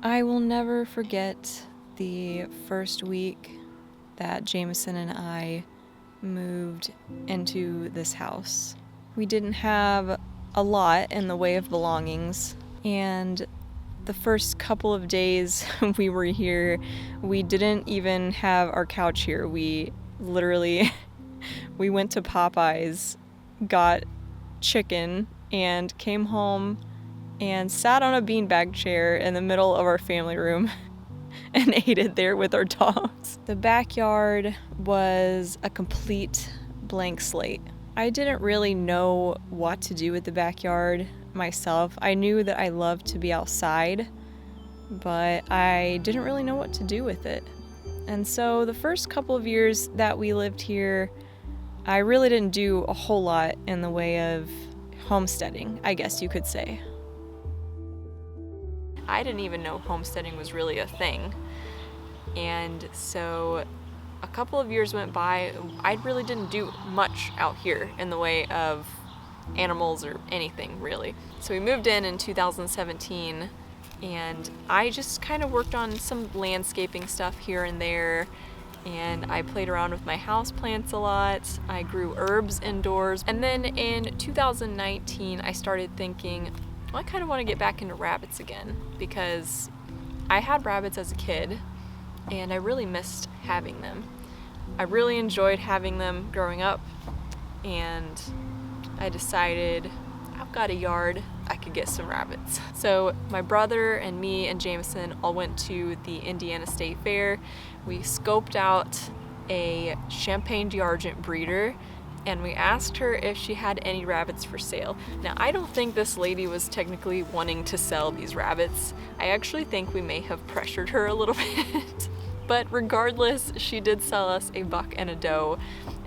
I will never forget the first week that Jameson and I moved into this house. We didn't have a lot in the way of belongings, and the first couple of days we were here, we didn't even have our couch here. We literally we went to Popeyes, got chicken, and came home and sat on a beanbag chair in the middle of our family room and ate it there with our dogs. The backyard was a complete blank slate. I didn't really know what to do with the backyard myself. I knew that I loved to be outside, but I didn't really know what to do with it. And so the first couple of years that we lived here, I really didn't do a whole lot in the way of homesteading, I guess you could say. I didn't even know homesteading was really a thing. And so a couple of years went by, I really didn't do much out here in the way of animals or anything really. So we moved in 2017, and I just kind of worked on some landscaping stuff here and there, and I played around with my house plants a lot. I grew herbs indoors. And then in 2019, I started thinking, well, I kind of want to get back into rabbits again, because I had rabbits as a kid and I really missed having them. I really enjoyed having them growing up, and I decided I've got a yard, I could get some rabbits. So my brother and me and Jameson all went to the Indiana State Fair. We scoped out a Champagne d'Argent breeder, and we asked her if she had any rabbits for sale. Now, I don't think this lady was technically wanting to sell these rabbits. I actually think we may have pressured her a little bit. But regardless, she did sell us a buck and a doe,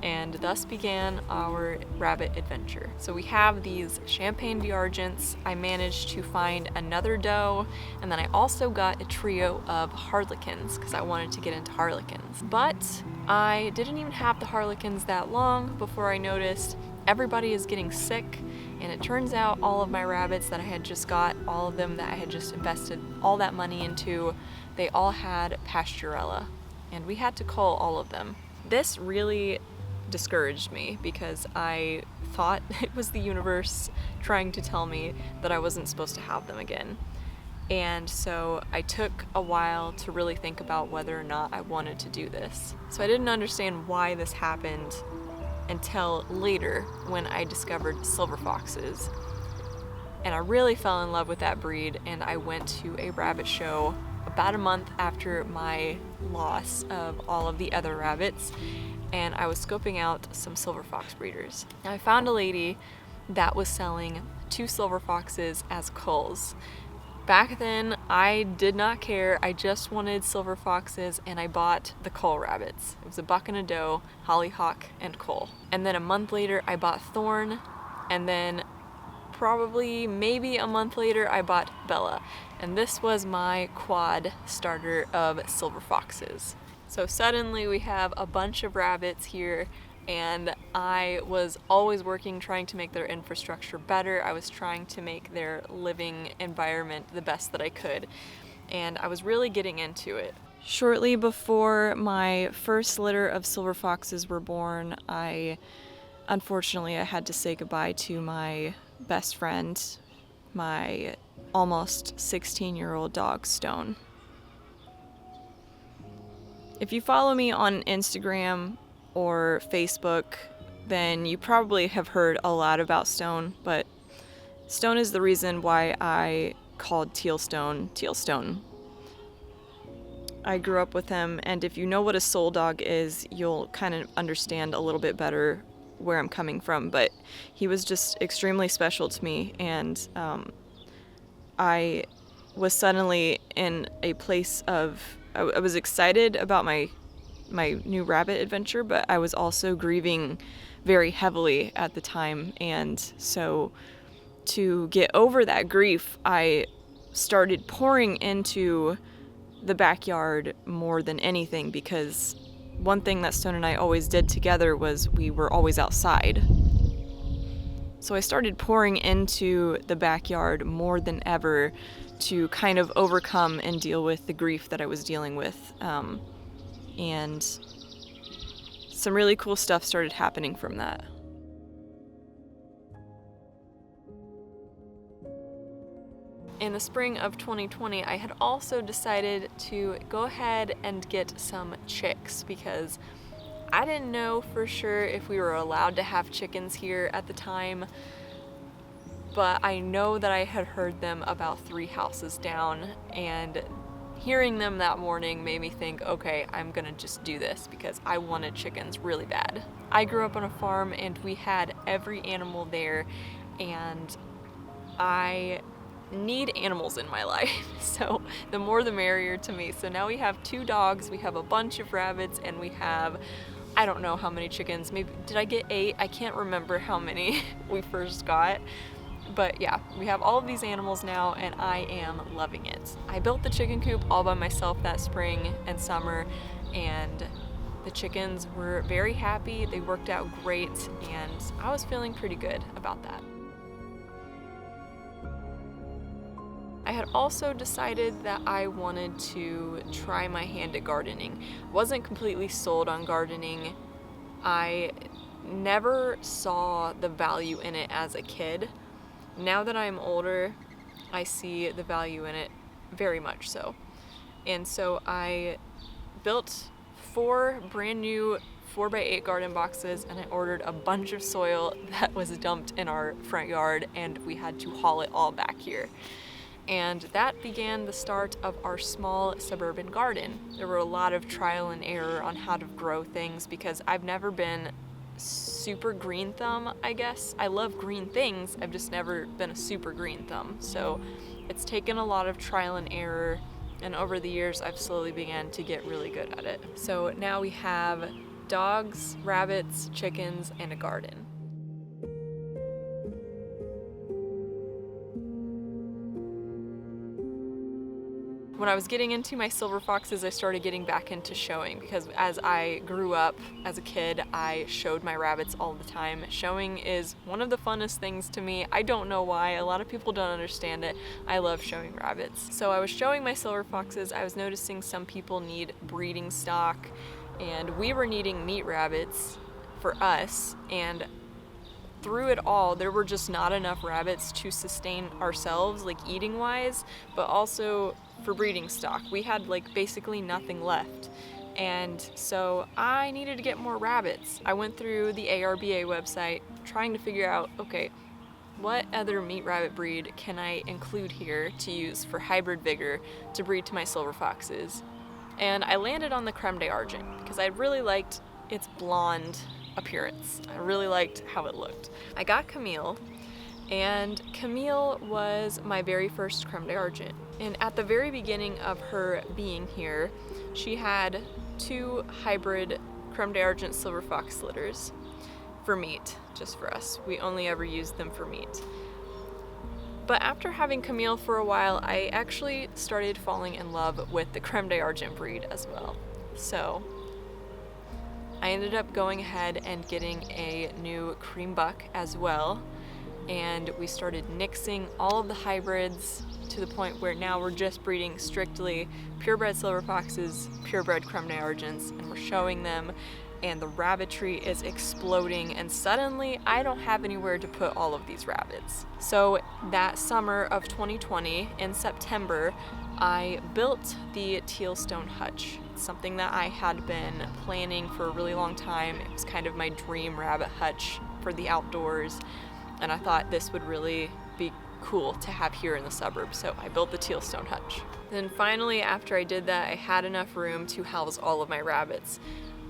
and thus began our rabbit adventure. So we have these Champagne d'Argents. I managed to find another doe, and then I also got a trio of harlequins because I wanted to get into harlequins. But I didn't even have the harlequins that long before I noticed everybody is getting sick, and it turns out all of my rabbits that I had just got, all of them that I had just invested all that money into, they all had Pasteurella, and we had to cull all of them. This really discouraged me because I thought it was the universe trying to tell me that I wasn't supposed to have them again. And so I took a while to really think about whether or not I wanted to do this. So I didn't understand why this happened until later when I discovered silver foxes. And I really fell in love with that breed, and I went to a rabbit show about a month after my loss of all of the other rabbits, and I was scoping out some silver fox breeders. Now, I found a lady that was selling 2 silver foxes as culls. Back then, I did not care. I just wanted silver foxes, and I bought the cull rabbits. It was a buck and a doe, hollyhock, and cull. And then a month later, I bought Thorn, and then maybe a month later, I bought Bella. And this was my quad starter of silver foxes. So suddenly we have a bunch of rabbits here, and I was always working, trying to make their infrastructure better. I was trying to make their living environment the best that I could, and I was really getting into it. Shortly before my first litter of silver foxes were born, unfortunately, I had to say goodbye to my best friend, my almost 16-year-old dog, Stone. If you follow me on Instagram or Facebook, then you probably have heard a lot about Stone, but Stone is the reason why I called Teal Stone Teal Stone. I grew up with him, and if you know what a soul dog is, you'll kind of understand a little bit better where I'm coming from, but he was just extremely special to me, and I was suddenly in a place of, I was excited about my new rabbit adventure, but I was also grieving very heavily at the time, and so to get over that grief, I started pouring into the backyard more than anything, because one thing that Stone and I always did together was we were always outside. So I started pouring into the backyard more than ever to kind of overcome and deal with the grief that I was dealing with. And some really cool stuff started happening from that. In the spring of 2020, I had also decided to go ahead and get some chicks because I didn't know for sure if we were allowed to have chickens here at the time, but I know that I had heard them about 3 houses down, and hearing them that morning made me think, okay, I'm gonna just do this because I wanted chickens really bad. I grew up on a farm and we had every animal there, and I need animals in my life, so the more the merrier to me. So now we have 2 dogs, we have a bunch of rabbits, and we have, I don't know how many chickens, maybe, did I get 8? I can't remember how many we first got. But yeah, we have all of these animals now and I am loving it. I built the chicken coop all by myself that spring and summer, and the chickens were very happy. They worked out great and I was feeling pretty good about that. I had also decided that I wanted to try my hand at gardening. Wasn't completely sold on gardening. I never saw the value in it as a kid. Now that I'm older, I see the value in it very much so. And so I built 4 brand new 4x8 garden boxes, and I ordered a bunch of soil that was dumped in our front yard, and we had to haul it all back here. And that began the start of our small suburban garden. There were a lot of trial and error on how to grow things because I've never been super green thumb, I guess. I love green things, I've just never been a super green thumb. So it's taken a lot of trial and error, and over the years I've slowly began to get really good at it. So now we have dogs, rabbits, chickens, and a garden. When I was getting into my silver foxes, I started getting back into showing because as I grew up as a kid, I showed my rabbits all the time. Showing is one of the funnest things to me. I don't know why. A lot of people don't understand it. I love showing rabbits. So I was showing my silver foxes. I was noticing some people need breeding stock, and we were needing meat rabbits for us, and through it all, there were just not enough rabbits to sustain ourselves, like eating wise, but also for breeding stock. We had like basically nothing left. And so I needed to get more rabbits. I went through the ARBA website trying to figure out, okay, what other meat rabbit breed can I include here to use for hybrid vigor to breed to my silver foxes? And I landed on the creme de argent because I really liked its blonde appearance. I really liked how it looked. I got Camille, and Camille was my very first creme de argent. And at the very beginning of her being here, she had 2 hybrid creme de argent silver fox litters for meat, just for us. We only ever used them for meat. But after having Camille for a while, I actually started falling in love with the creme de argent breed as well. So I ended up going ahead and getting a new cream buck as well, and we started nixing all of the hybrids to the point where now we're just breeding strictly purebred silver foxes, purebred creme de argents, and we're showing them, and the rabbitry is exploding, and suddenly I don't have anywhere to put all of these rabbits. So that summer of 2020, in September, I built the teal stone hutch. It's something that I had been planning for a really long time. It was kind of my dream rabbit hutch for the outdoors, and I thought this would really be cool to have here in the suburbs, so I built the teal stone hutch. Then finally, after I did that, I had enough room to house all of my rabbits.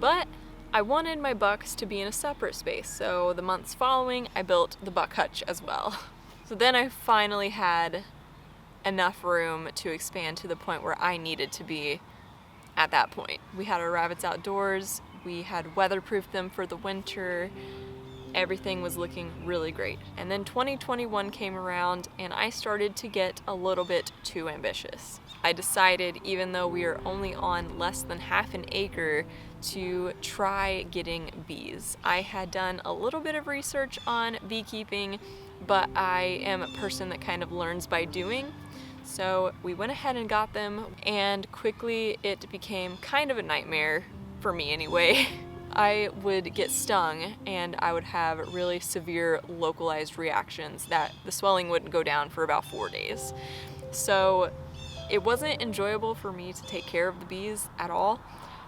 But I wanted my bucks to be in a separate space, so the months following, I built the buck hutch as well. So then I finally had enough room to expand to the point where I needed to be at that point. We had our rabbits outdoors, we had weatherproofed them for the winter, Everything was looking really great. And then 2021 came around and I started to get a little bit too ambitious. I decided, even though we are only on less than half an acre, to try getting bees. I had done a little bit of research on beekeeping, but I am a person that kind of learns by doing. So we went ahead and got them, and quickly it became kind of a nightmare, for me anyway. I would get stung and I would have really severe localized reactions that the swelling wouldn't go down for about 4 days. So it wasn't enjoyable for me to take care of the bees at all.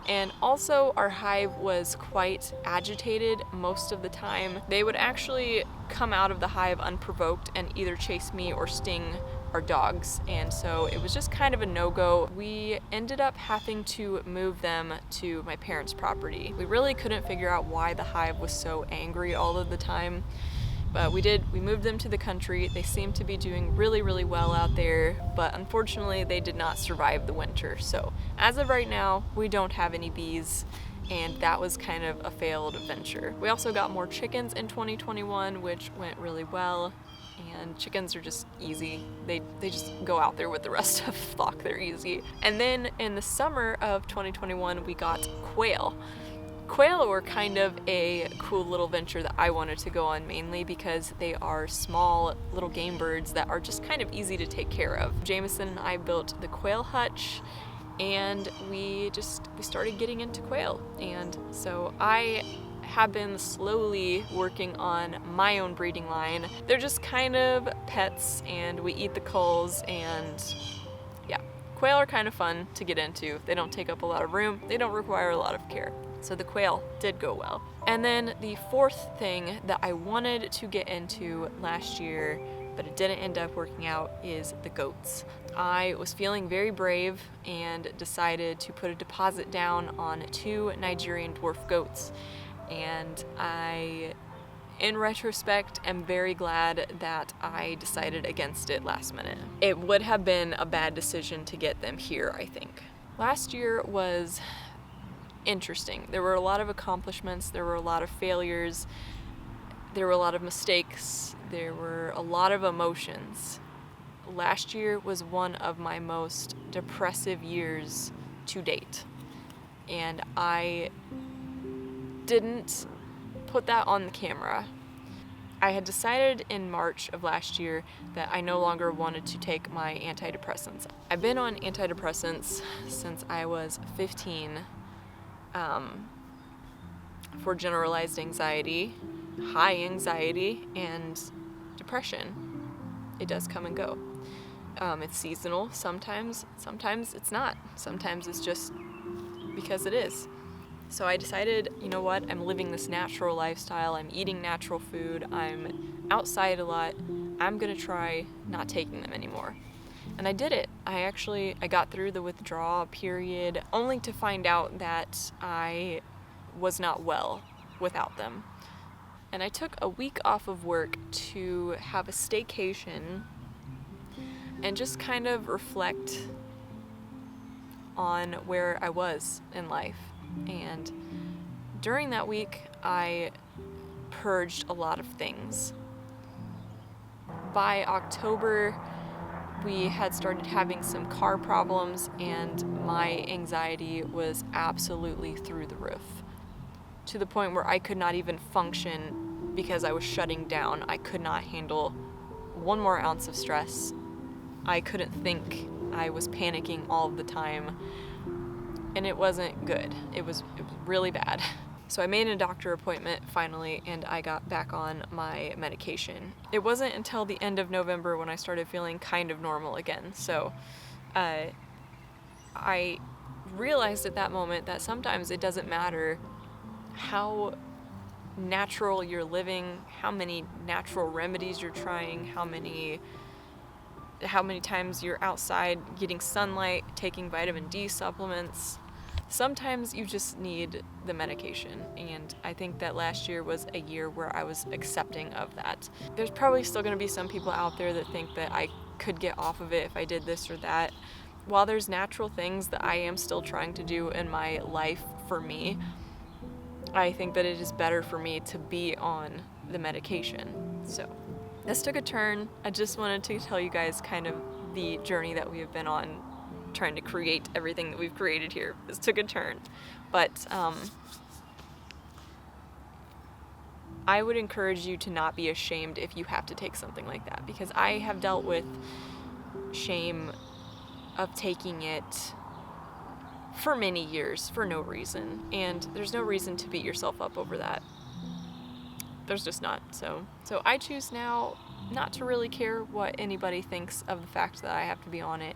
And also our hive was quite agitated most of the time. They would actually come out of the hive unprovoked and either chase me or sting our dogs, and so it was just kind of a no-go. We ended up having to move them to my parents' property. We really couldn't figure out why the hive was so angry all of the time, but we moved them to the country. They seemed to be doing really, really well out there, but unfortunately they did not survive the winter. So as of right now, we don't have any bees, and that was kind of a failed venture. We also got more chickens in 2021, which went really well. And chickens are just easy. They just go out there with the rest of the flock. They're easy. And then in the summer of 2021, we got quail. Quail were kind of a cool little venture that I wanted to go on, mainly because they are small little game birds that are just kind of easy to take care of. Jameson and I built the quail hutch, and we started getting into quail. And so I have been slowly working on my own breeding line. They're just kind of pets, and we eat the culls, and yeah, quail are kind of fun to get into. They don't take up a lot of room, they don't require a lot of care. So the quail did go well. And then the fourth thing that I wanted to get into last year, but it didn't end up working out, is the goats. I was feeling very brave and decided to put a deposit down on 2 Nigerian dwarf goats. And I, in retrospect, am very glad that I decided against it last minute. It would have been a bad decision to get them here, I think. Last year was interesting. There were a lot of accomplishments, there were a lot of failures, there were a lot of mistakes, there were a lot of emotions. Last year was one of my most depressive years to date, and I didn't put that on the camera. I had decided in March of last year that I no longer wanted to take my antidepressants. I've been on antidepressants since I was 15 for generalized anxiety, high anxiety, and depression. It does come and go. It's seasonal sometimes it's not. Sometimes it's just because it is. So I decided, you know what, I'm living this natural lifestyle, I'm eating natural food, I'm outside a lot, I'm gonna try not taking them anymore. And I did it. I got through the withdrawal period only to find out that I was not well without them. And I took a week off of work to have a staycation and just kind of reflect on where I was in life. And during that week, I purged a lot of things. By October, we had started having some car problems, and my anxiety was absolutely through the roof, to the point where I could not even function because I was shutting down. I could not handle 1 more ounce of stress. I couldn't think. I was panicking all of the time. And it wasn't good. It was really bad. So I made a doctor appointment finally, and I got back on my medication. It wasn't until the end of November when I started feeling kind of normal again. So I realized at that moment that sometimes it doesn't matter how natural you're living, how many natural remedies you're trying, how many times you're outside getting sunlight, taking vitamin D supplements. Sometimes you just need the medication, and I think that last year was a year where I was accepting of that. There's probably still going to be some people out there that think that I could get off of it if I did this or that. While there's natural things that I am still trying to do in my life for me, I think that it is better for me to be on the medication. So this took a turn. I just wanted to tell you guys kind of the journey that we have been on trying to create everything that we've created here. This took a turn. But I would encourage you to not be ashamed if you have to take something like that, because I have dealt with shame of taking it for many years for no reason, and there's no reason to beat yourself up over that. There's just not. So I choose now not to really care what anybody thinks of the fact that I have to be on it.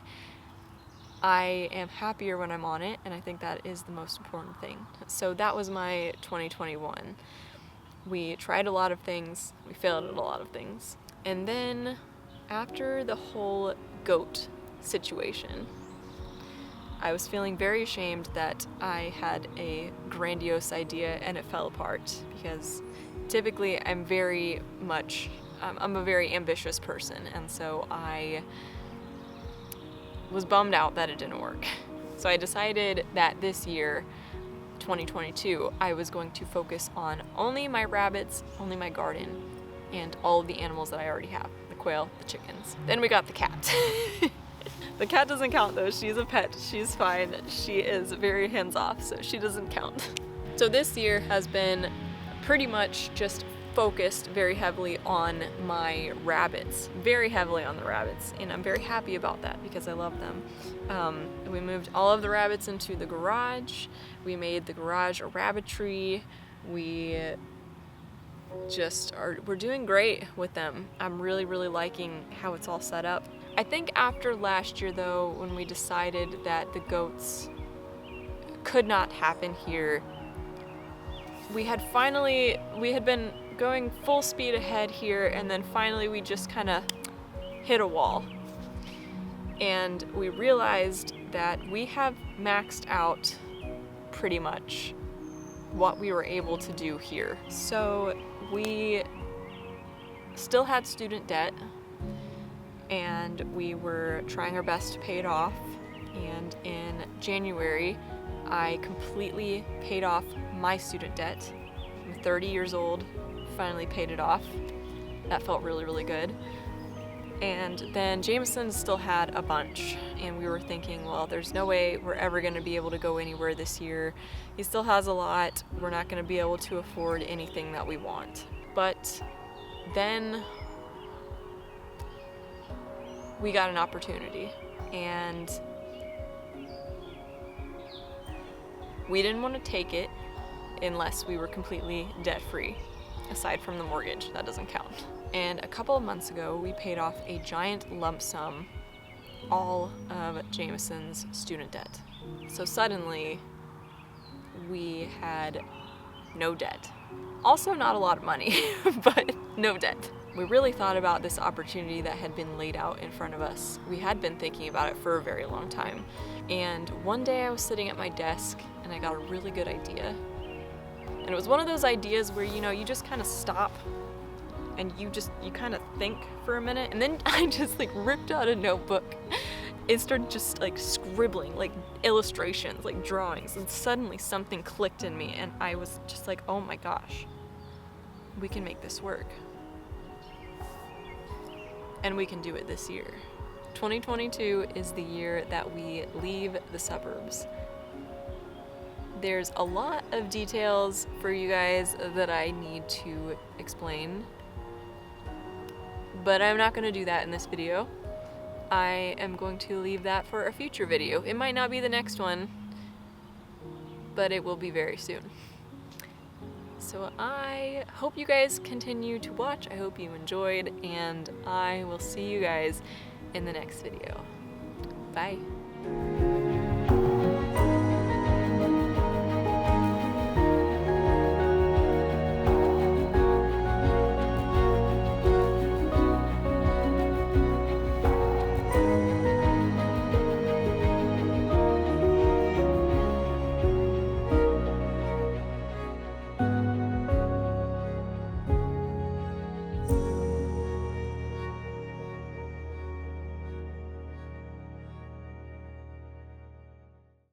I am happier when I'm on it, and I think that is the most important thing. So that was my 2021. We tried a lot of things, we failed at a lot of things. And then after the whole goat situation, I was feeling very ashamed that I had a grandiose idea and it fell apart, because typically I'm a very ambitious person, and so I was bummed out that it didn't work. So I decided that this year, 2022, I was going to focus on only my rabbits, only my garden, and all of the animals that I already have, the quail, the chickens. Then we got the cat. The cat doesn't count though, she's a pet, she's fine. She is very hands-off, so she doesn't count. So this year has been pretty much just focused very heavily on my rabbits, very heavily on the rabbits, and I'm very happy about that because I love them. We moved all of the rabbits into the garage. We made the garage a rabbitry. We're doing great with them. I'm really liking how it's all set up. I think after last year though, when we decided that the goats could not happen here, we had been going full speed ahead here, and then finally we just kind of hit a wall. And we realized that we have maxed out pretty much what we were able to do here. So we still had student debt, and we were trying our best to pay it off. And in January, I completely paid off my student debt. I'm 30 years old, finally paid it off. That felt really good. And then Jameson still had a bunch, and we were thinking, well, there's no way we're ever going to be able to go anywhere this year. He still has a lot. We're not going to be able to afford anything that we want. But then we got an opportunity, and we didn't want to take it unless we were completely debt-free, aside from the mortgage. That doesn't count. And a couple of months ago, we paid off a giant lump sum, all of Jameson's student debt. So suddenly, we had no debt. Also not a lot of money, but no debt. We really thought about this opportunity that had been laid out in front of us. We had been thinking about it for a very long time. And one day I was sitting at my desk and I got a really good idea. And it was one of those ideas where, you just kind of stop and you kind of think for a minute. And then I just ripped out a notebook and started just scribbling, illustrations, drawings. And suddenly something clicked in me and I was just oh my gosh, we can make this work. And we can do it this year. 2022 is the year that we leave the suburbs. There's a lot of details for you guys that I need to explain, but I'm not going to do that in this video. I am going to leave that for a future video. It might not be the next one, but it will be very soon. So I hope you guys continue to watch. I hope you enjoyed, and I will see you guys in the next video. Bye.